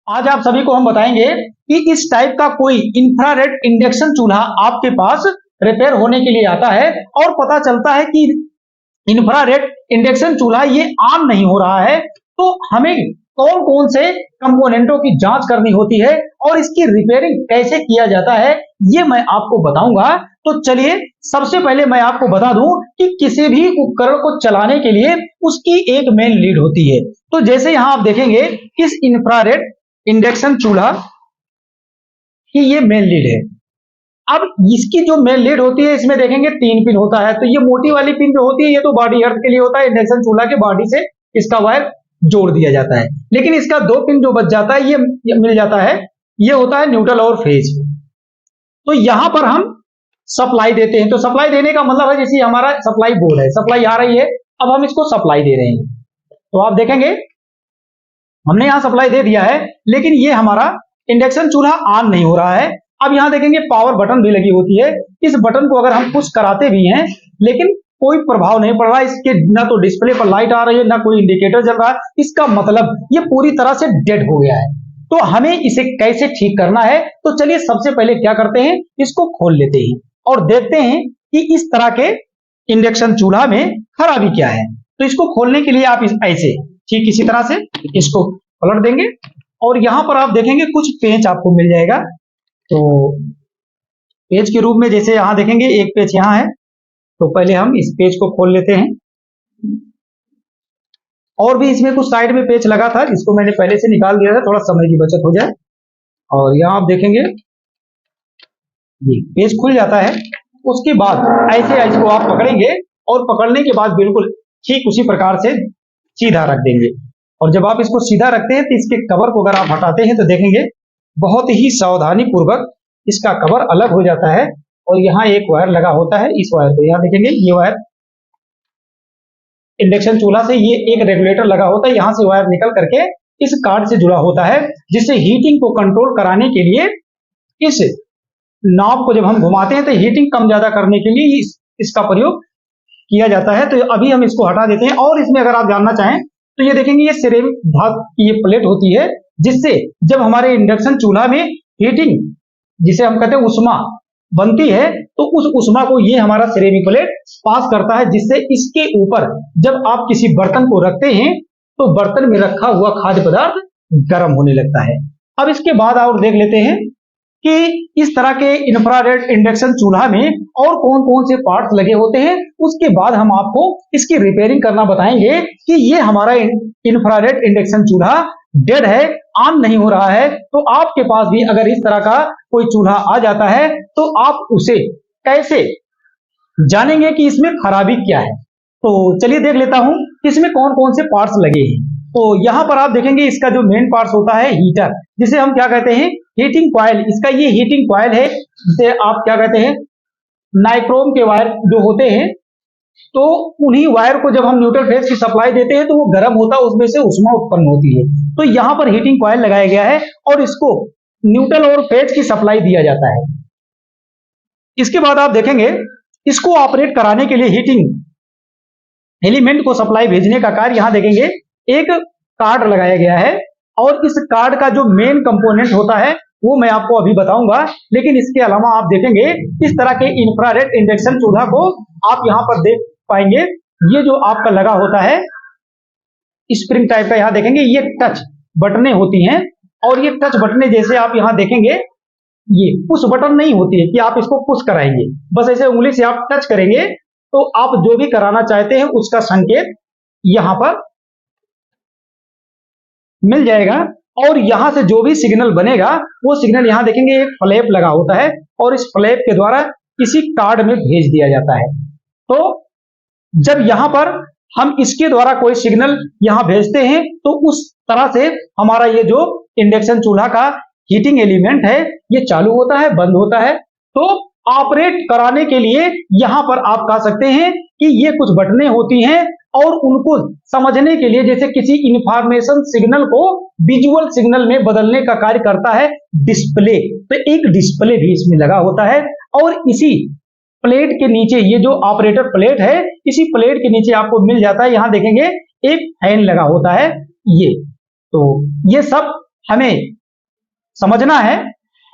आज आप सभी को हम बताएंगे कि इस टाइप का कोई इंफ्रारेड इंडक्शन चूल्हा आपके पास रिपेयर होने के लिए आता है और पता चलता है कि इंफ्रारेड इंडक्शन चूल्हा ये ऑन नहीं हो रहा है, तो हमें कौन कौन से कंपोनेंटों की जांच करनी होती है और इसकी रिपेयरिंग कैसे किया जाता है, ये मैं आपको बताऊंगा। तो चलिए सबसे पहले मैं आपको बता दूं कि किसी भी उपकरण को चलाने के लिए उसकी एक मेन लीड होती है। तो जैसे यहां आप देखेंगे इस इंफ्रारेड इंडक्शन चूल्हा की ये मेन लीड है। अब इसकी जो मेन लीड होती है इसमें देखेंगे 3 पिन होता है। तो ये मोटी वाली पिन जो होती है ये तो बॉडी अर्थ के लिए होता है, इंडक्शन चूल्हा के बॉडी से इसका वायर जोड़ दिया जाता है। लेकिन इसका 2 पिन जो बच जाता है ये मिल जाता है, ये होता है न्यूट्रल और फेज। तो यहां पर हम सप्लाई देते हैं। तो सप्लाई देने का मतलब है जैसे हमारा सप्लाई बोर्ड है, सप्लाई आ रही है, अब हम इसको सप्लाई दे रहे हैं। तो आप देखेंगे हमने यहां सप्लाई दे दिया है, लेकिन ये हमारा इंडक्शन चूल्हा ऑन नहीं हो रहा है। अब यहां देखेंगे पावर बटन भी लगी होती है। इस बटन को अगर हम पुश कराते भी हैं लेकिन कोई प्रभाव नहीं पड़ रहा, इसके ना तो डिस्प्ले पर लाइट आ रही है ना कोई इंडिकेटर जल रहा है, इसका मतलब ये पूरी तरह से डेड हो गया है। तो हमें इसे कैसे ठीक करना है, तो चलिए सबसे पहले क्या करते हैं, इसको खोल लेते हैं और देखते हैं कि इस तरह के इंडक्शन चूल्हा में खराबी क्या है। तो इसको खोलने के लिए आप ऐसे ठीक इसी तरह से इसको पलट देंगे और यहां पर आप देखेंगे कुछ पेंच आपको मिल जाएगा। तो पेज के रूप में जैसे यहां देखेंगे एक पेज यहां है, तो पहले हम इस पेज को खोल लेते हैं। और भी इसमें कुछ साइड में पेज लगा था, इसको मैंने पहले से निकाल दिया था, थोड़ा समय की बचत हो जाए। और यहां आप देखेंगे ये पेज खुल जाता है। उसके बाद ऐसे इसको आप पकड़ेंगे और पकड़ने के बाद बिल्कुल ठीक उसी प्रकार से सीधा रख देंगे। और जब आप इसको सीधा रखते हैं तो इसके कवर को अगर आप हटाते हैं तो देखेंगे बहुत ही सावधानी पूर्वक इसका कवर अलग हो जाता है और यहाँ एक वायर लगा होता है। इस वायर पे यहाँ देखेंगे ये वायर इंडक्शन चूल्हा से ये एक रेगुलेटर लगा होता है, यहाँ से वायर निकल करके इस कार्ड से जुड़ा होता है, जिससे हीटिंग को कंट्रोल कराने के लिए इस नॉब को जब हम घुमाते हैं तो हीटिंग कम ज्यादा करने के लिए इसका प्रयोग किया जाता है। तो अभी हम इसको हटा देते हैं। और इसमें अगर आप जानना चाहें तो ये देखेंगे ये सिरेमिक धातु की ये प्लेट होती है, जिससे जब हमारे इंडक्शन चूल्हा में हीटिंग जिसे हम कहते हैं उष्मा बनती है तो उस उष्मा को ये हमारा सिरेमिक प्लेट पास करता है, जिससे इसके ऊपर जब आप किसी बर्तन को रखते हैं तो बर्तन में रखा हुआ खाद्य पदार्थ गर्म होने लगता है। अब इसके बाद और देख लेते हैं कि इस तरह के इंफ्रारेड इंडक्शन चूल्हा में और कौन कौन से पार्ट्स लगे होते हैं। उसके बाद हम आपको इसकी रिपेयरिंग करना बताएंगे कि ये हमारा इंफ्रारेड इंडक्शन चूल्हा डेड है, ऑन नहीं हो रहा है। तो आपके पास भी अगर इस तरह का कोई चूल्हा आ जाता है तो आप उसे कैसे जानेंगे कि इसमें खराबी क्या है। तो चलिए देख लेता हूं इसमें कौन कौन से पार्ट्स लगे हैं। तो यहां पर आप देखेंगे इसका जो मेन पार्ट्स होता है हीटर, जिसे हम क्या कहते हैं हीटिंग कॉइल। इसका ये हीटिंग कॉइल है, जिसे आप क्या कहते हैं नाइक्रोम के वायर जो होते हैं, तो उन्हीं वायर को जब हम न्यूट्रल फेज की सप्लाई देते हैं तो वो गर्म होता है, उसमें से उष्मा उत्पन्न होती है। तो यहां पर हीटिंग कॉइल लगाया गया है और इसको न्यूट्रल और फेज की सप्लाई दिया जाता है। इसके बाद आप देखेंगे इसको ऑपरेट कराने के लिए हीटिंग एलिमेंट को सप्लाई भेजने का कार्य यहां देखेंगे एक कार्ड लगाया गया है। और इस कार्ड का जो मेन कंपोनेंट होता है वो मैं आपको अभी बताऊंगा। लेकिन इसके अलावा आप देखेंगे इस तरह के इंफ्रारेड इंडक्शन चूल्हा को आप यहां पर देख पाएंगे, ये जो आपका लगा होता है स्प्रिंग टाइप का, यहां देखेंगे ये टच बटने होती हैं। और ये टच बटने जैसे आप यहां देखेंगे ये पुश बटन नहीं होती है कि आप इसको पुश कराएंगे, बस ऐसे उंगली से आप टच करेंगे तो आप जो भी कराना चाहते हैं उसका संकेत यहां पर मिल जाएगा। और यहां से जो भी सिग्नल बनेगा वो सिग्नल यहां देखेंगे एक फ्लैप लगा होता है और इस फ्लैप के द्वारा इसी कार्ड में भेज दिया जाता है। तो जब यहां पर हम इसके द्वारा कोई सिग्नल यहां भेजते हैं तो उस तरह से हमारा ये जो इंडक्शन चूल्हा का हीटिंग एलिमेंट है ये चालू होता है, बंद होता है। तो ऑपरेट कराने के लिए यहां पर आप कह सकते हैं कि ये कुछ बटनें होती हैं और उनको समझने के लिए जैसे किसी इंफॉर्मेशन सिग्नल को विजुअल सिग्नल में बदलने का कार्य करता है डिस्प्ले। तो एक डिस्प्ले भी इसमें लगा होता है और इसी प्लेट के नीचे ये जो ऑपरेटर प्लेट है, इसी प्लेट के नीचे आपको मिल जाता है, यहां देखेंगे एक फैन लगा होता है ये। तो ये सब हमें समझना है।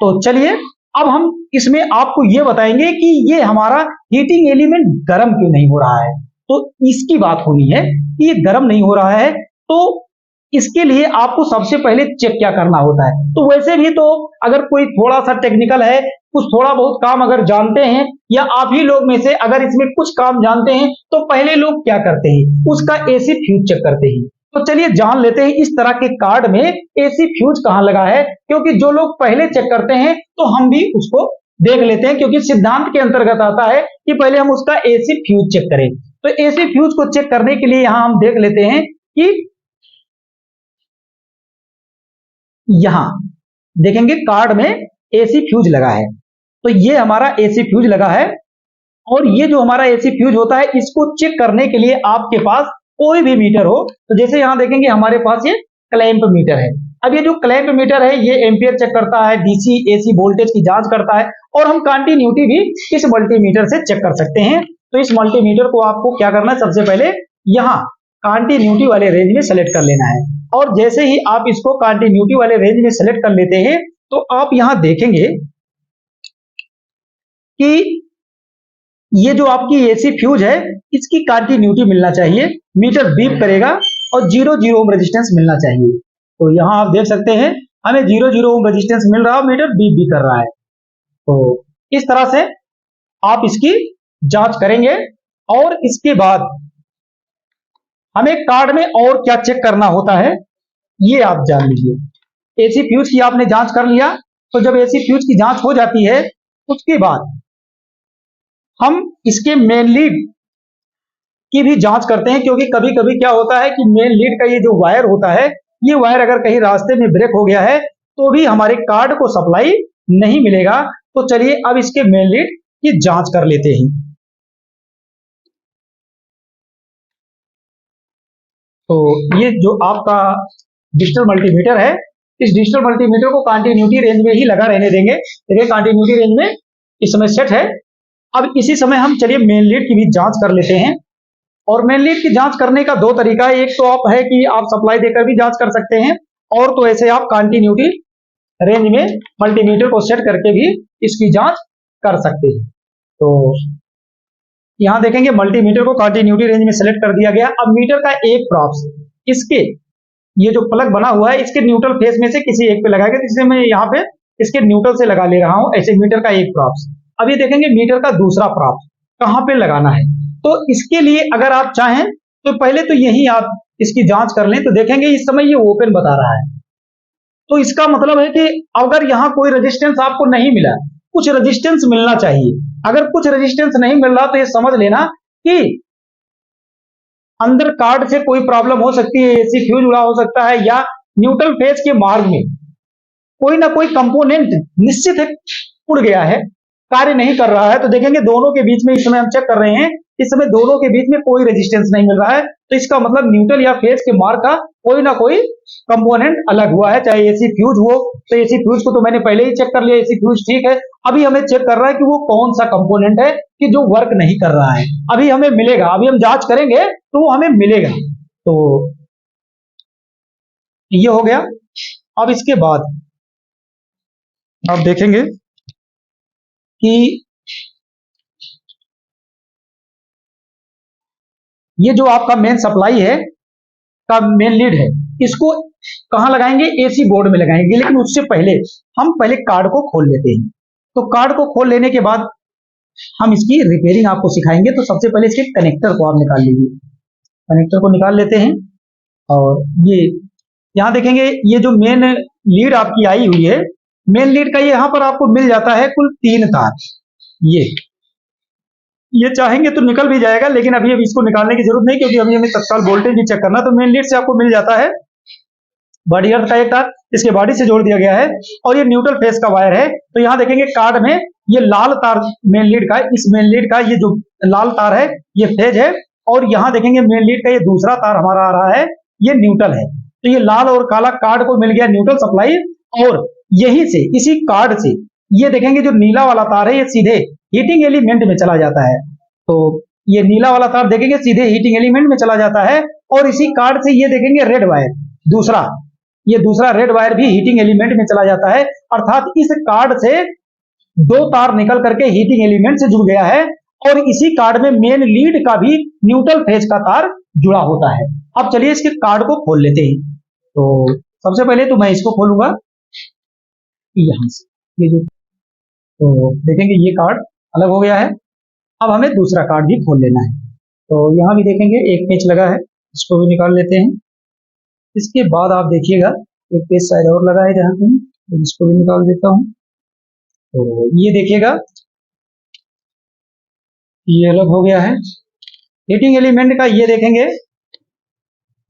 तो चलिए अब हम इसमें आपको ये बताएंगे कि ये हमारा हीटिंग एलिमेंट गर्म क्यों नहीं हो रहा है। तो इसकी बात होनी है कि ये गर्म नहीं हो रहा है, तो इसके लिए आपको सबसे पहले चेक क्या करना होता है। तो वैसे भी तो अगर कोई थोड़ा सा टेक्निकल है, कुछ थोड़ा बहुत काम अगर जानते हैं, या आप ही लोग में से अगर इसमें कुछ काम जानते हैं, तो पहले लोग क्या करते हैं, उसका एसी फ्यूज चेक करते हैं। तो चलिए जान लेते हैं इस तरह के कार्ड में एसी फ्यूज कहां लगा है, क्योंकि जो लोग पहले चेक करते हैं तो हम भी उसको देख लेते हैं, क्योंकि सिद्धांत के अंतर्गत आता है कि पहले हम उसका एसी फ्यूज चेक करें। तो एसी फ्यूज को चेक करने के लिए यहां हम देख लेते हैं कि यहां देखेंगे कार्ड में एसी फ्यूज लगा है। तो ये हमारा एसी फ्यूज लगा है, और ये जो हमारा एसी फ्यूज होता है इसको चेक करने के लिए आपके पास कोई भी मीटर हो, तो जैसे यहां देखेंगे हमारे पास ये क्लैंप मीटर है। अब ये जो क्लैंप मीटर है ये एम्पियर चेक करता है, डीसी एसी वोल्टेज की जांच करता है, और हम कंटिन्यूटी भी इस मल्टीमीटर से चेक कर सकते हैं। तो इस मल्टीमीटर को आपको क्या करना है, सबसे पहले यहां कंटिन्यूटी वाले रेंज में सेलेक्ट कर लेना है, और जैसे ही आप इसको कंटिन्यूटी वाले रेंज में सेलेक्ट कर लेते हैं तो आप यहां देखेंगे कि ये जो आपकी एसी फ्यूज है इसकी कंटिन्यूटी मिलना चाहिए, मीटर बीप करेगा, और 0 ओम रेजिस्टेंस मिलना चाहिए। तो यहां आप देख सकते हैं हमें 0 ओम रेजिस्टेंस मिल रहा है, मीटर बीप भी कर रहा है। तो इस तरह से आप इसकी जांच करेंगे, और इसके बाद हमें कार्ड में और क्या चेक करना होता है ये आप जान लीजिए। एसी फ्यूज की आपने जांच कर लिया, तो जब एसी फ्यूज की जांच हो जाती है उसके बाद हम इसके मेन लीड की भी जांच करते हैं, क्योंकि कभी कभी क्या होता है कि मेन लीड का ये जो वायर होता है, ये वायर अगर कहीं रास्ते में ब्रेक हो गया है तो भी हमारे कार्ड को सप्लाई नहीं मिलेगा। तो चलिए अब इसके मेन लीड की जांच कर लेते हैं। तो ये जो आपका डिजिटल मल्टीमीटर है, इस डिजिटल मल्टीमीटर को कंटिन्यूटी रेंज में ही लगा रहने देंगे। देखिए कंटिन्यूटी रेंज में इस समय सेट है। अब इसी समय हम चलिए मेन लीड की भी जांच कर लेते हैं। और मेन लीड की जांच करने का दो तरीका है, एक तो आप है कि आप सप्लाई देकर भी जांच कर सकते हैं, और तो ऐसे आप कंटिन्यूटी रेंज में मल्टीमीटर को सेट करके भी इसकी जांच कर सकते हैं। तो यहां देखेंगे मल्टीमीटर को कंटिन्यूटी रेंज में सेलेक्ट कर दिया गया। अब मीटर का एक प्रॉप्स इसके ये जो प्लग बना हुआ है इसके न्यूट्रल फेस में से किसी एक पे लगाएगा, जिससे मैं यहाँ पे इसके न्यूट्रल से लगा ले रहा हूं, ऐसे मीटर का एक प्रॉप्स। अब ये देखेंगे मीटर का दूसरा प्रॉप्स कहां पे लगाना है। तो इसके लिए अगर आप चाहें तो पहले तो यही आप इसकी जांच कर लें। तो देखेंगे इस समय ये ओपन बता रहा है, तो इसका मतलब है कि अगर यहां कोई रेजिस्टेंस आपको नहीं मिला, कुछ रेजिस्टेंस मिलना चाहिए। अगर कुछ रेजिस्टेंस नहीं मिल रहा तो ये समझ लेना कि अंदर कार्ड से कोई प्रॉब्लम हो सकती है, एसी फ्यूज उड़ा हो सकता है, या न्यूट्रल फेज के मार्ग में कोई ना कोई कंपोनेंट निश्चित है उड़ गया है, कार्य नहीं कर रहा है। तो देखेंगे दोनों के बीच में इस समय हम चेक कर रहे हैं, इस समय दोनों के बीच में कोई रेजिस्टेंस नहीं मिल रहा है। तो इसका मतलब न्यूट्रल या फेज के मार्ग का कोई ना कोई कंपोनेंट अलग हुआ है, चाहे एसी फ्यूज हो। तो एसी फ्यूज को तो मैंने पहले ही चेक कर लिया, एसी फ्यूज ठीक है। अभी हमें चेक कर रहा है कि वो कौन सा कंपोनेंट है कि जो वर्क नहीं कर रहा है। अभी हमें मिलेगा, अभी हम जांच करेंगे तो वो हमें मिलेगा। तो ये हो गया। अब इसके बाद आप देखेंगे कि ये जो आपका मेन सप्लाई है का मेन लीड है, इसको कहां लगाएंगे, एसी बोर्ड में लगाएंगे। लेकिन उससे पहले हम पहले कार्ड को खोल लेते हैं। तो कार्ड को खोल लेने के बाद हम इसकी रिपेयरिंग आपको सिखाएंगे। तो सबसे पहले इसके कनेक्टर को आप निकाल लीजिए, कनेक्टर को निकाल लेते हैं। और ये यहां देखेंगे ये जो मेन लीड आपकी आई हुई है, मेन लीड का यहां पर आपको मिल जाता है कुल 3 तार। ये चाहेंगे तो निकल भी जाएगा, लेकिन अभी इसको निकालने की जरूरत नहीं, क्योंकि अभी हमें तत्काल वोल्टेज भी चेक करना। तो मेन लीड से आपको मिल जाता है बॉडी अर्थ का एक तार, इसके बॉडी से जोड़ दिया गया है, और ये न्यूट्रल फेस का वायर है। तो यहां देखेंगे कार्ड में ये लाल तार मेन लीड का, इस मेन लीड का ये जो लाल तार है ये फेज है, और यहां देखेंगे मेन लीड का ये दूसरा तार हमारा आ रहा है, ये न्यूट्रल है। तो ये लाल और काला कार्ड को मिल गया न्यूट्रल सप्लाई, और यहीं से इसी कार्ड से ये देखेंगे जो नीला वाला तार है ये सीधे हीटिंग एलिमेंट में चला जाता है। तो ये नीला वाला तार देखेंगे सीधे हीटिंग एलिमेंट में चला जाता है, और इसी कार्ड से ये देखेंगे रेड वायर दूसरा, ये दूसरा रेड वायर भी हीटिंग एलिमेंट में चला जाता है, अर्थात इस कार्ड से दो तार निकल करके हीटिंग एलिमेंट से जुड़ गया है और इसी कार्ड में मेन लीड का भी न्यूट्रल फेज का तार जुड़ा होता है। अब चलिए इसके कार्ड को खोल लेते हैं। तो सबसे पहले तो मैं इसको खोलूंगा यहां से, ये जो, तो देखेंगे ये कार्ड अलग हो गया है। अब हमें दूसरा कार्ड भी खोल लेना है। तो यहाँ भी देखेंगे एक पेच लगा है, इसको भी निकाल लेते हैं। इसके बाद आप देखिएगा एक पेज शायद और लगा है जहाँ पे, तो इसको भी निकाल देता हूँ। तो ये देखिएगा ये अलग हो गया है। हीटिंग एलिमेंट का ये देखेंगे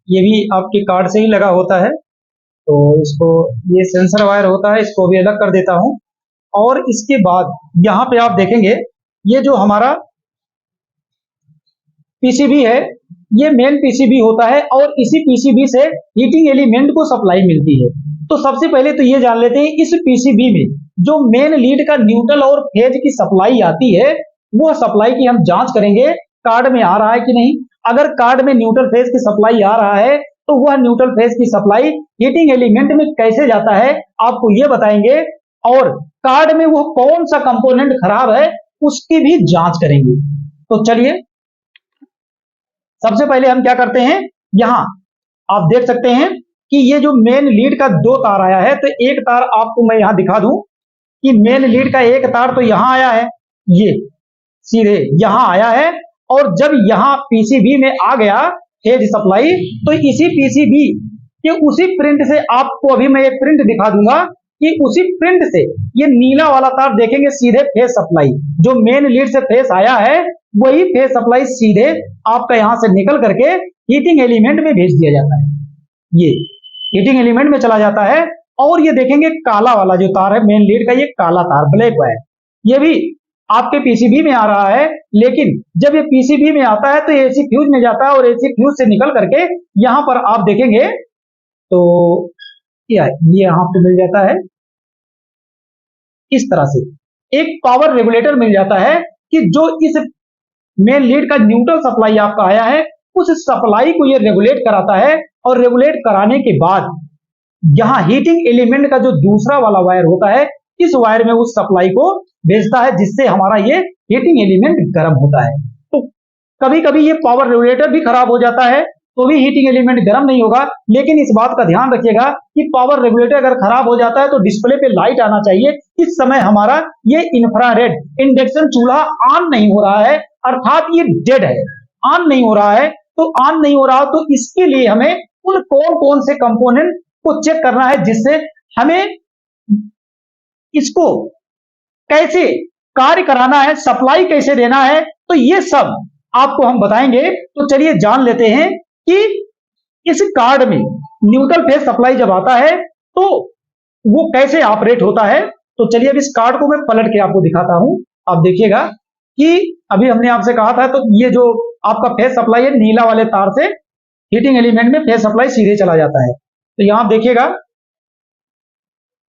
ये भी आपके कार्ड से ही लगा होता है। तो इसको, ये सेंसर वायर होता है, इसको भी अलग कर देता हूँ। और इसके बाद यहाँ पे आप देखेंगे ये जो हमारा पीसीबी है, ये मेन पीसीबी होता है और इसी पीसीबी से हीटिंग एलिमेंट को सप्लाई मिलती है। तो सबसे पहले तो ये जान लेते हैं इस पीसीबी में जो मेन लीड का न्यूट्रल और फेज की सप्लाई आती है, वो सप्लाई की हम जांच करेंगे कार्ड में आ रहा है कि नहीं। अगर कार्ड में न्यूट्रल फेज की सप्लाई आ रहा है तो वह न्यूट्रल फेज की सप्लाई हीटिंग एलिमेंट में कैसे जाता है आपको ये बताएंगे, और कार्ड में वो कौन सा कंपोनेंट खराब है उसकी भी जांच करेंगे। तो चलिए सबसे पहले हम क्या करते हैं, यहां आप देख सकते हैं कि ये जो मेन लीड का दो तार आया है, तो एक तार आपको मैं यहां दिखा दूं कि मेन लीड का एक तार तो यहां आया है, ये सीधे यहां आया है, और जब यहां पीसीबी में आ गया फेज सप्लाई, तो इसी पीसीबी के उसी प्रिंट से आपको अभी मैं एक प्रिंट दिखा दूंगा कि उसी प्रिंट से ये नीला वाला तार देखेंगे सीधे फेज सप्लाई, जो मेन लीड से फेज आया है वही फेज सप्लाई सीधे आपका यहां से निकल करके हीटिंग एलिमेंट में भेज दिया जाता है, ये हीटिंग एलिमेंट में चला जाता है। और ये देखेंगे काला वाला जो तार है मेन लीड का, ये काला तार ब्लैक वायर, ये भी आपके पीसीबी में आ रहा है, लेकिन जब ये पीसीबी में आता है तो एसी फ्यूज में जाता है और एसी फ्यूज से निकल करके यहां पर आप देखेंगे तो ये यहां पे मिल जाता है इस तरह से एक पावर रेगुलेटर मिल जाता है कि जो इस मेन लीड का न्यूट्रल सप्लाई आपका आया है उस सप्लाई को ये रेगुलेट कराता है, और रेगुलेट कराने के बाद यहां हीटिंग एलिमेंट का जो दूसरा वाला वायर होता है इस वायर में उस सप्लाई को भेजता है, जिससे हमारा ये हीटिंग एलिमेंट गर्म होता है। तो कभी कभी ये पावर रेगुलेटर भी खराब हो जाता है तो भी हीटिंग एलिमेंट गर्म नहीं होगा, लेकिन इस बात का ध्यान रखिएगा कि पावर रेगुलेटर अगर खराब हो जाता है तो डिस्प्ले पे लाइट आना चाहिए। इस समय हमारा ये इंफ्रारेड इंडक्शन चूल्हा ऑन नहीं हो रहा है, अर्थात ये डेड है, ऑन नहीं हो रहा है। तो ऑन नहीं हो रहा तो इसके लिए हमें उन कौन कौन से कंपोनेंट को चेक करना है जिससे हमें इसको कैसे कार्य कराना है, सप्लाई कैसे देना है, तो ये सब आपको हम बताएंगे। तो चलिए जान लेते हैं कि इस कार्ड में न्यूट्रल फेज सप्लाई जब आता है तो वो कैसे ऑपरेट होता है। तो चलिए अब इस कार्ड को मैं पलट के आपको दिखाता हूं। आप देखिएगा कि अभी हमने आपसे कहा था तो ये जो आपका फेज सप्लाई है नीला वाले तार से हीटिंग एलिमेंट में फेज सप्लाई सीधे चला जाता है। तो यहां आप देखिएगा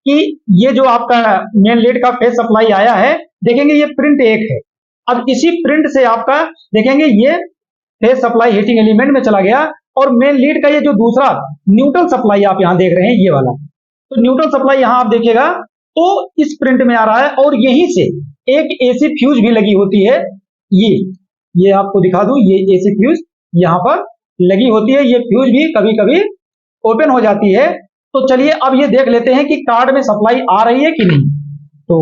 कि ये जो आपका मेन लीड का फेज सप्लाई आया है, देखेंगे ये प्रिंट एक है। अब इसी प्रिंट से आपका देखेंगे ये फेज सप्लाई हीटिंग एलिमेंट में चला गया, और मेन लीड का ये जो दूसरा न्यूट्रल सप्लाई आप यहां देख रहे हैं ये वाला, तो न्यूट्रल सप्लाई यहां आप देखिएगा तो इस प्रिंट में आ रहा है, और यहीं से एक एसी फ्यूज भी लगी होती है। ये आपको दिखा दूं, ये एसी फ्यूज यहां पर लगी होती है, ये फ्यूज भी कभी कभी ओपन हो जाती है। तो चलिए अब ये देख लेते हैं कि कार्ड में सप्लाई आ रही है कि नहीं। तो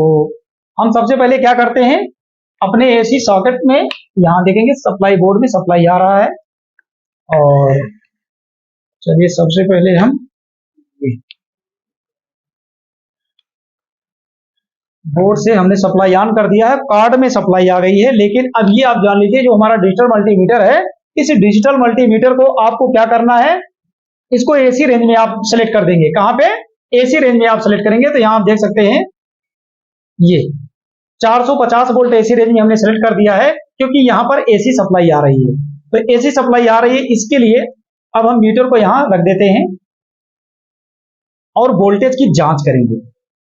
हम सबसे पहले क्या करते हैं, अपने एसी सॉकेट में यहां देखेंगे सप्लाई बोर्ड में सप्लाई आ रहा है, और चलिए सबसे पहले हम बोर्ड से हमने सप्लाई ऑन कर दिया है, कार्ड में सप्लाई आ गई है। लेकिन अब ये आप जान लीजिए जो हमारा डिजिटल मल्टीमीटर है, इस डिजिटल मल्टीमीटर को आपको क्या करना है, इसको एसी रेंज में आप सेलेक्ट कर देंगे। कहां पे, एसी रेंज में आप सेलेक्ट करेंगे। तो यहां आप देख सकते हैं ये 450 वोल्ट एसी रेंज में हमने सेलेक्ट कर दिया है, क्योंकि यहां पर एसी सप्लाई आ रही है। तो एसी सप्लाई आ रही है, इसके लिए अब हम मीटर को यहां रख देते हैं और वोल्टेज की जांच करेंगे।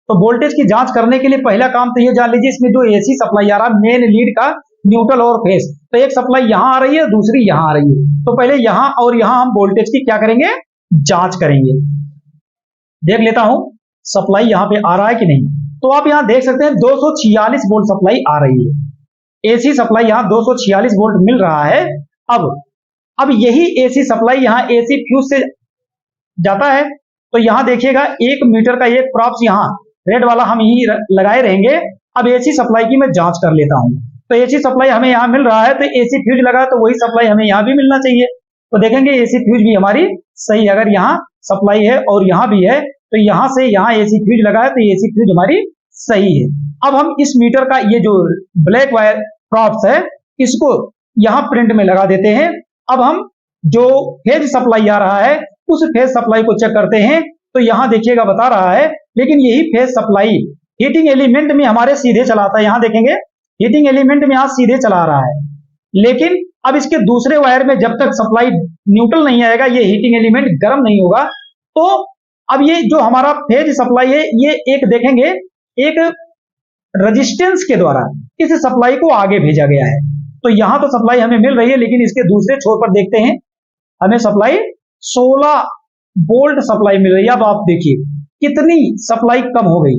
तो वोल्टेज की जांच करने के लिए पहला काम तो ये जान लीजिए इसमें जो एसी सप्लाई आ रहा है मेन लीड का न्यूट्रल और फेज, तो एक सप्लाई यहां आ रही है, दूसरी यहां आ रही है। तो पहले यहां और यहां हम वोल्टेज की क्या करेंगे, जांच करेंगे। देख लेता हूं सप्लाई यहां पे आ रहा है कि नहीं। तो आप यहां देख सकते हैं 246 वोल्ट सप्लाई आ रही है। एसी सप्लाई यहां 246 वोल्ट मिल रहा है। अब यही एसी सप्लाई यहां एसी फ्यूज से जाता है। तो यहां देखिएगा 1 मीटर का एक प्रॉप्स यहां रेड वाला हम यही लगाए रहेंगे। अब एसी सप्लाई की मैं जांच कर लेता हूं। तो एसी सप्लाई हमें यहां मिल रहा है, तो एसी फ्यूज लगा तो वही सप्लाई हमें यहां भी मिलना चाहिए। तो देखेंगे एसी फ्यूज भी हमारी सही है। अगर यहाँ सप्लाई है और यहां भी है, तो यहां से यहां एसी फ्यूज लगा है, तो एसी फ्यूज हमारी सही है। अब हम इस मीटर का ये जो ब्लैक वायर प्रॉप्स है, इसको यहां प्रिंट में लगा देते हैं। अब हम जो फेज सप्लाई आ रहा है, उस फेज सप्लाई को चेक करते हैं। तो यहां देखिएगा बता रहा है, लेकिन यही फेज सप्लाई हीटिंग एलिमेंट में हमारे सीधे चलाता है। यहां देखेंगे हीटिंग एलिमेंट में यहां सीधे चला रहा है, लेकिन अब इसके दूसरे वायर में जब तक सप्लाई न्यूट्रल नहीं आएगा, ये हीटिंग एलिमेंट गर्म नहीं होगा। तो अब ये जो हमारा फेज सप्लाई है, ये एक देखेंगे एक रेजिस्टेंस के द्वारा इस सप्लाई को आगे भेजा गया है। तो यहां तो सप्लाई हमें मिल रही है, लेकिन इसके दूसरे छोर पर देखते हैं हमें सप्लाई 16 वोल्ट सप्लाई मिल रही है। अब आप देखिए कितनी सप्लाई कम हो गई।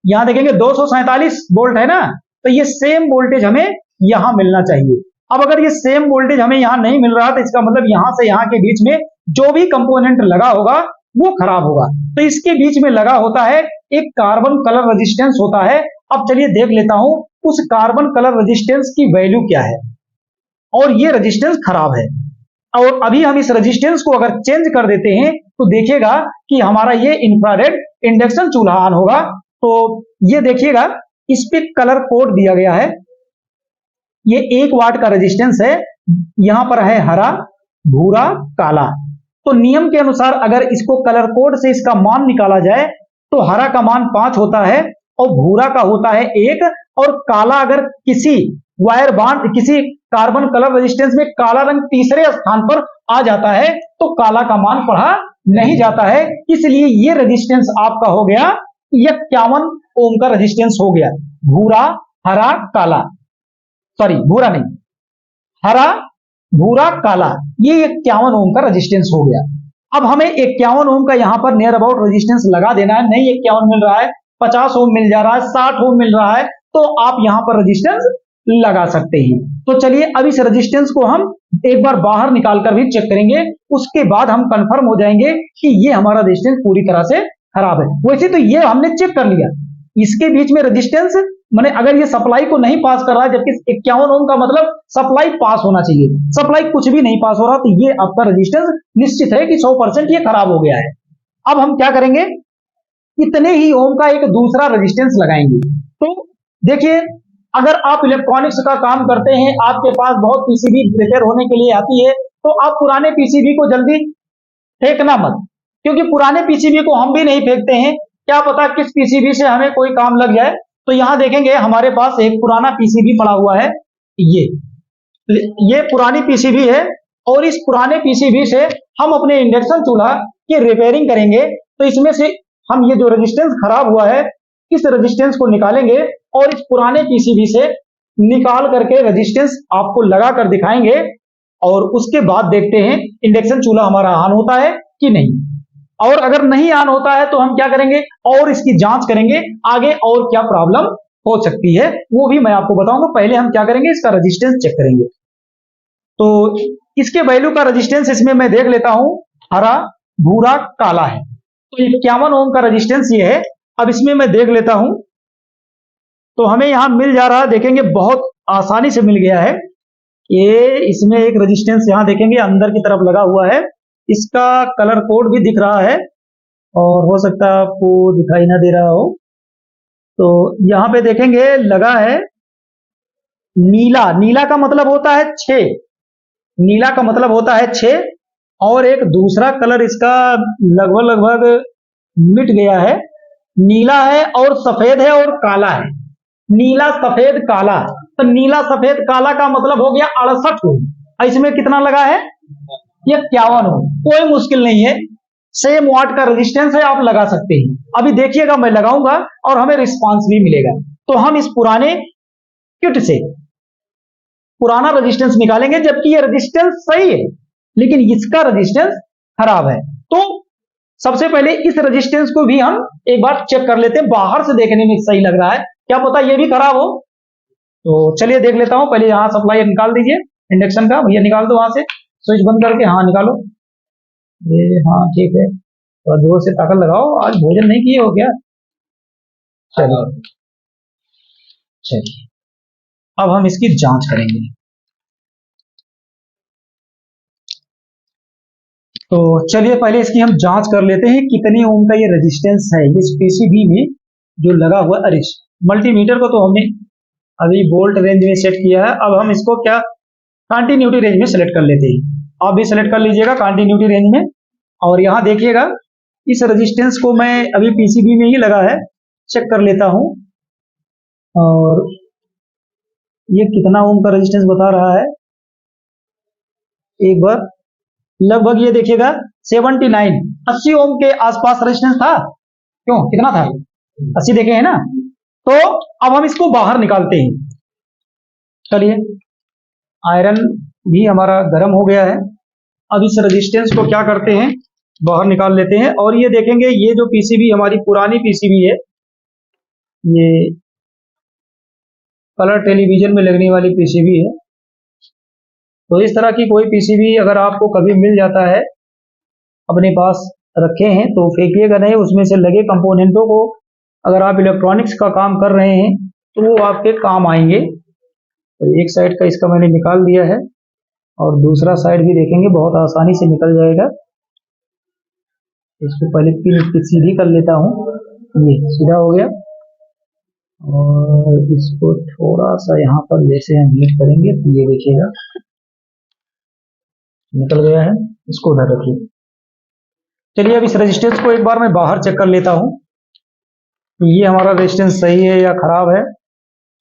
यहां देखेंगे 247 वोल्ट है ना, तो ये सेम वोल्टेज हमें यहां मिलना चाहिए। अब अगर ये सेम वोल्टेज हमें यहां नहीं मिल रहा, तो इसका मतलब यहां से यहां के बीच में जो भी कंपोनेंट लगा होगा वो खराब होगा। तो इसके बीच में लगा होता है एक कार्बन कलर रेजिस्टेंस होता है। अब चलिए देख लेता हूं उस कार्बन कलर रेजिस्टेंस की वैल्यू क्या है, और ये रेजिस्टेंस खराब है। और अभी हम इस रेजिस्टेंस को अगर चेंज कर देते हैं, तो देखिएगा कि हमारा ये इंफ्रारेड इंडक्शन चूल्हा ऑन होगा। तो ये देखिएगा इस पे कलर कोड दिया गया है। ये 1 वाट का रेजिस्टेंस है। यहां पर है हरा, भूरा, काला। तो नियम के अनुसार अगर इसको कलर कोड से इसका मान निकाला जाए, तो हरा का मान 5 होता है और भूरा का होता है 1, और काला अगर किसी वायर बांड किसी कार्बन कलर रेजिस्टेंस में काला रंग तीसरे स्थान पर आ जाता है, तो काला का मान पढ़ा नहीं जाता है। इसलिए ये रेजिस्टेंस आपका हो गया 51 ओम का रेजिस्टेंस हो गया। भूरा, हरा, काला, सॉरी भूरा नहीं, हरा, भूरा, काला, ये 51 ओम का रेजिस्टेंस हो गया। अब हमें 51 ओम का यहां पर नियर अबाउट रेजिस्टेंस लगा देना है। नहीं 51 मिल रहा है, 50 ओम मिल जा रहा है, 60 ओम मिल रहा है, तो आप यहां पर रेजिस्टेंस लगा सकते हैं। तो चलिए अब इस रेजिस्टेंस को हम एक बार बाहर निकाल कर भी चेक करेंगे, उसके बाद हम कंफर्म हो जाएंगे कि ये हमारा रेजिस्टेंस पूरी तरह से खराब है। वैसे तो ये हमने चेक कर लिया, इसके बीच में रेजिस्टेंस माने अगर ये सप्लाई को नहीं पास कर रहा है, जबकि 51 ओम का मतलब सप्लाई पास होना चाहिए, सप्लाई कुछ भी नहीं पास हो रहा, तो ये आपका रेजिस्टेंस निश्चित है कि 100% ये खराब हो गया है। अब हम क्या करेंगे, इतने ही ओम का एक दूसरा रेजिस्टेंस लगाएंगे। तो देखिए अगर आप इलेक्ट्रॉनिक्स का काम करते हैं, आपके पास बहुत पीसीबी रिपेयर होने के लिए आती है, तो आप पुराने पीसीबी को जल्दी फेंकना मत, क्योंकि पुराने पीसीबी को हम भी नहीं फेंकते हैं, क्या पता किस पीसीबी से हमें कोई काम लग जाए। तो यहां देखेंगे हमारे पास एक पुराना पीसीबी पड़ा हुआ है, ये पुरानी पीसीबी है, और इस पुराने पीसीबी से हम अपने इंडक्शन चूल्हा की रिपेयरिंग करेंगे। तो इसमें से हम ये जो रेजिस्टेंस खराब हुआ है, इस रेजिस्टेंस को निकालेंगे और इस पुराने पीसीबी से निकाल करके रेजिस्टेंस आपको लगा कर दिखाएंगे, और उसके बाद देखते हैं इंडक्शन चूल्हा हमारा ऑन होता है कि नहीं। और अगर नहीं ऑन होता है तो हम क्या करेंगे, और इसकी जांच करेंगे आगे और क्या प्रॉब्लम हो सकती है, वो भी मैं आपको बताऊंगा। पहले हम क्या करेंगे, इसका रेजिस्टेंस चेक करेंगे। तो इसके वैल्यू का रेजिस्टेंस इसमें मैं देख लेता हूं, हरा, भूरा, काला है। तो 51 ओम का रेजिस्टेंस ये है। अब इसमें मैं देख लेता हूं, तो हमें यहां मिल जा रहा है, देखेंगे बहुत आसानी से मिल गया है। ये इसमें एक रेजिस्टेंस यहां देखेंगे अंदर की तरफ लगा हुआ है, इसका कलर कोड भी दिख रहा है, और हो सकता है आपको दिखाई ना दे रहा हो। तो यहां पे देखेंगे लगा है नीला, नीला का मतलब होता है 6, नीला का मतलब होता है 6, और एक दूसरा कलर इसका लगभग लगभग मिट गया है, नीला है और सफेद है और काला है, नीला सफेद काला। तो नीला सफेद काला का मतलब हो गया 68 ओम। इसमें कितना लगा है, ये 51 ओम। कोई मुश्किल नहीं है, सेम वाट का रेजिस्टेंस है, आप लगा सकते हैं। अभी देखिएगा मैं लगाऊंगा और हमें रिस्पांस भी मिलेगा। तो हम इस पुराने किट से पुराना रेजिस्टेंस निकालेंगे, जबकि ये रेजिस्टेंस सही है लेकिन इसका रेजिस्टेंस खराब है। तो सबसे पहले इस रेजिस्टेंस को भी हम एक बार चेक कर लेते हैं, बाहर से देखने में सही लग रहा है, क्या पता ये भी खराब हो। तो चलिए देख लेता हूं, पहले यहां सप्लाई निकाल दीजिए इंडक्शन का, भैया निकाल दो वहां से, स्विच बंद करके, हाँ निकालो ये, हाँ ठीक है, थोड़ा जोर से ताकत लगाओ, आज भोजन नहीं किए हो क्या? चलिए चलिए, अब हम इसकी जांच करेंगे। तो चलिए पहले इसकी हम जांच कर लेते हैं कितने ओम का ये रेजिस्टेंस है इस पीसीबी में जो लगा हुआ। अरे मल्टीमीटर को तो हमने अभी वोल्ट रेंज में सेट किया है, अब हम इसको क्या कंटिन्यूटी रेंज में सेलेक्ट कर लेते हैं। आप भी सेलेक्ट कर लीजिएगा कंटिन्यूटी रेंज में। और यहाँ देखिएगा इस रेजिस्टेंस को मैं अभी पीसीबी में ही लगा है, चेक कर लेता हूँ। और ये कितना ओम का रेजिस्टेंस बता रहा है, एक बार लगभग ये देखिएगा 79 80 ओम के आसपास रेजिस्टेंस था। क्यों, कितना था? 80 देखे हैं ना। तो अब हम इसको बाहर निकालते हैं। चलिए, आयरन भी हमारा गर्म हो गया है, अब इस रेजिस्टेंस को क्या करते हैं, बाहर निकाल लेते हैं। और ये देखेंगे ये जो पीसीबी हमारी पुरानी पीसीबी है, ये कलर टेलीविजन में लगने वाली पीसीबी है। तो इस तरह की कोई पीसीबी अगर आपको कभी मिल जाता है, अपने पास रखे हैं तो फेंकिएगा नहीं, उसमें से लगे कंपोनेंटों को अगर आप इलेक्ट्रॉनिक्स का काम कर रहे हैं तो वो आपके काम आएंगे। तो एक साइड का इसका मैंने निकाल दिया है और दूसरा साइड भी देखेंगे बहुत आसानी से निकल जाएगा। इसको पहले पिन इसकी सीधी कर लेता हूँ, ये सीधा हो गया। और इसको थोड़ा सा यहाँ पर जैसे हम हीट करेंगे तो ये देखिएगा निकल गया है, इसको उधर रखिए। चलिए अब इस रेजिस्टेंस को एक बार मैं बाहर चेक कर लेता हूँ तो ये हमारा रेजिस्टेंस सही है या खराब है,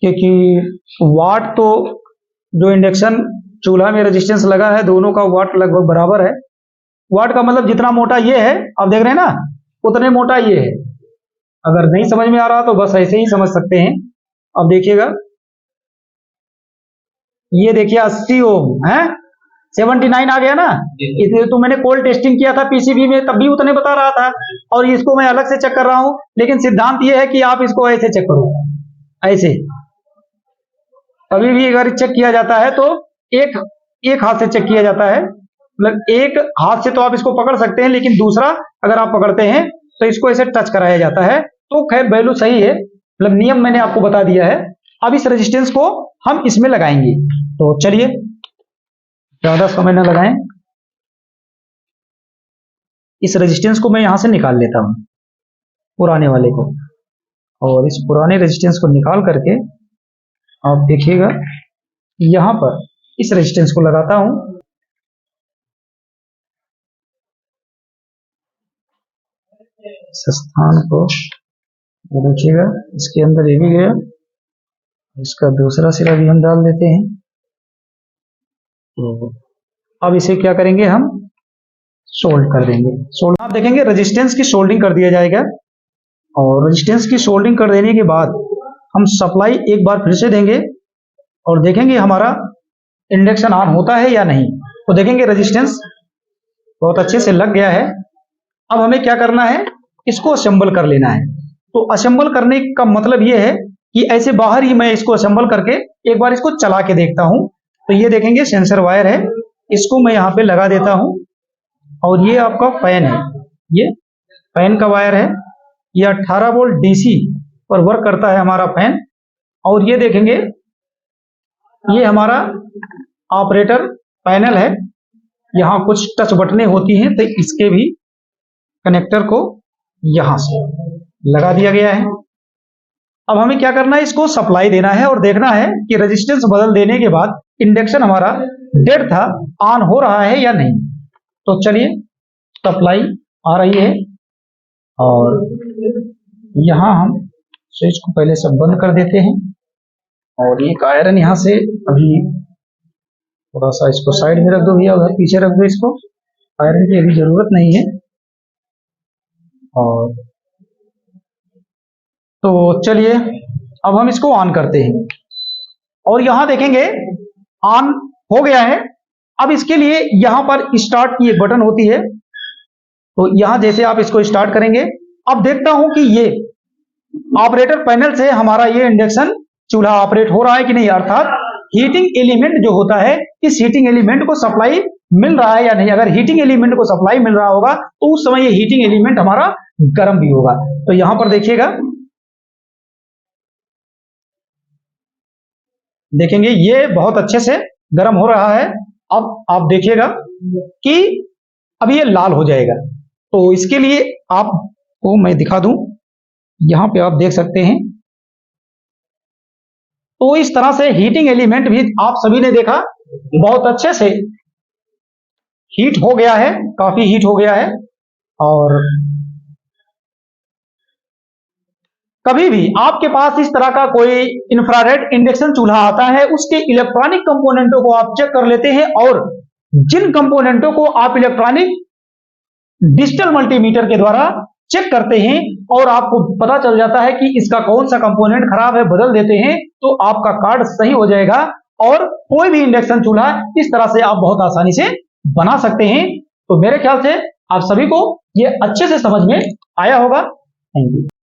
क्योंकि वाट तो जो इंडक्शन चूल्हा में रेजिस्टेंस लगा है दोनों का वाट लगभग बराबर है। वाट का मतलब जितना मोटा ये है, आप देख रहे हैं ना, उतने मोटा ये है। अगर नहीं समझ में आ रहा तो बस ऐसे ही समझ सकते हैं। अब देखिएगा, ये देखिए 80 ओम है, 79 आ गया ना। इसलिए तो मैंने कोल्ड टेस्टिंग किया था पीसीबी में, तब भी उतने बता रहा था, और इसको मैं अलग से चेक कर रहा हूं। लेकिन सिद्धांत ये है कि आप इसको ऐसे चेक करो, ऐसे। कभी भी अगर चेक किया जाता है तो एक हाथ से चेक किया जाता है, मतलब एक हाथ से तो आप इसको पकड़ सकते हैं, लेकिन दूसरा अगर आप पकड़ते हैं तो इसको ऐसे टच कराया जाता है। तो खैर वैल्यू सही है, मतलब नियम मैंने आपको बता दिया है। अब इस रेजिस्टेंस को हम इसमें लगाएंगे। तो चलिए, ज्यादा समय न लगाएं, इस रेजिस्टेंस को मैं यहां से निकाल लेता हूं, पुराने वाले को। और इस पुराने रेजिस्टेंस को निकाल करके आप देखिएगा यहां पर इस रेजिस्टेंस को लगाता हूं। इस स्थान को देखिएगा, इसके अंदर ये भी गया, इसका दूसरा सिरा भी हम डाल देते हैं। तो अब इसे क्या करेंगे, हम सोल्ड कर देंगे। सोल्ड आप देखेंगे रेजिस्टेंस की सोल्डिंग कर दिया जाएगा। और रेजिस्टेंस की सोल्डिंग कर देने के बाद हम सप्लाई एक बार फिर से देंगे और देखेंगे हमारा इंडक्शन ऑन होता है या नहीं। तो देखेंगे रेजिस्टेंस बहुत अच्छे से लग गया है। अब हमें क्या करना है, इसको असेंबल कर लेना है। तो असेंबल करने का मतलब ये है कि ऐसे बाहर ही मैं इसको असेंबल करके एक बार इसको चला के देखता हूं। तो ये देखेंगे सेंसर वायर है, इसको मैं यहाँ पे लगा देता हूं। और ये आपका फैन है, ये फैन का वायर है, ये 18 वोल्ट डीसी पर वर्क करता है हमारा फैन। और ये देखेंगे ये हमारा ऑपरेटर पैनल है, यहाँ कुछ टच बटनें होती हैं, तो इसके भी कनेक्टर को यहां से लगा दिया गया है। अब हमें क्या करना है, इसको सप्लाई देना है और देखना है कि रेजिस्टेंस बदल देने के बाद इंडक्शन हमारा डेड था, ऑन हो रहा है या नहीं। तो चलिए, सप्लाई आ रही है और यहां हम स्विच को पहले सब बंद कर देते हैं। और एक आयरन यहां से अभी थोड़ा सा इसको साइड में रख दो भैया, उधर पीछे रख दो इसको, आयरन की अभी जरूरत नहीं है। और तो चलिए अब हम इसको ऑन करते हैं और यहां देखेंगे ऑन हो गया है। अब इसके लिए यहां पर स्टार्ट की एक बटन होती है, तो यहां जैसे आप इसको स्टार्ट करेंगे, अब देखता हूं कि ये ऑपरेटर पैनल से हमारा ये इंडक्शन चूल्हा ऑपरेट हो रहा है कि नहीं, अर्थात हीटिंग एलिमेंट जो होता है, इस हीटिंग एलिमेंट को सप्लाई मिल रहा है या नहीं। अगर हीटिंग एलिमेंट को सप्लाई मिल रहा होगा तो उस समय ये हीटिंग एलिमेंट हमारा गर्म भी होगा। तो यहां पर देखिएगा, देखेंगे ये बहुत अच्छे से गर्म हो रहा है। अब आप देखिएगा कि अब ये लाल हो जाएगा। तो इसके लिए आपको मैं दिखा दूं, यहां पे आप देख सकते हैं। तो इस तरह से हीटिंग एलिमेंट भी आप सभी ने देखा बहुत अच्छे से हीट हो गया है, काफी हीट हो गया है। और कभी भी आपके पास इस तरह का कोई इंफ्रारेड इंडक्शन चूल्हा आता है, उसके इलेक्ट्रॉनिक कंपोनेंटों को आप चेक कर लेते हैं, और जिन कंपोनेंटों को आप इलेक्ट्रॉनिक डिजिटल मल्टीमीटर के द्वारा चेक करते हैं और आपको पता चल जाता है कि इसका कौन सा कंपोनेंट खराब है, बदल देते हैं, तो आपका कार्ड सही हो जाएगा और कोई भी इंडक्शन चूल्हा इस तरह से आप बहुत आसानी से बना सकते हैं। तो मेरे ख्याल से आप सभी को ये अच्छे से समझ में आया होगा। Thank you.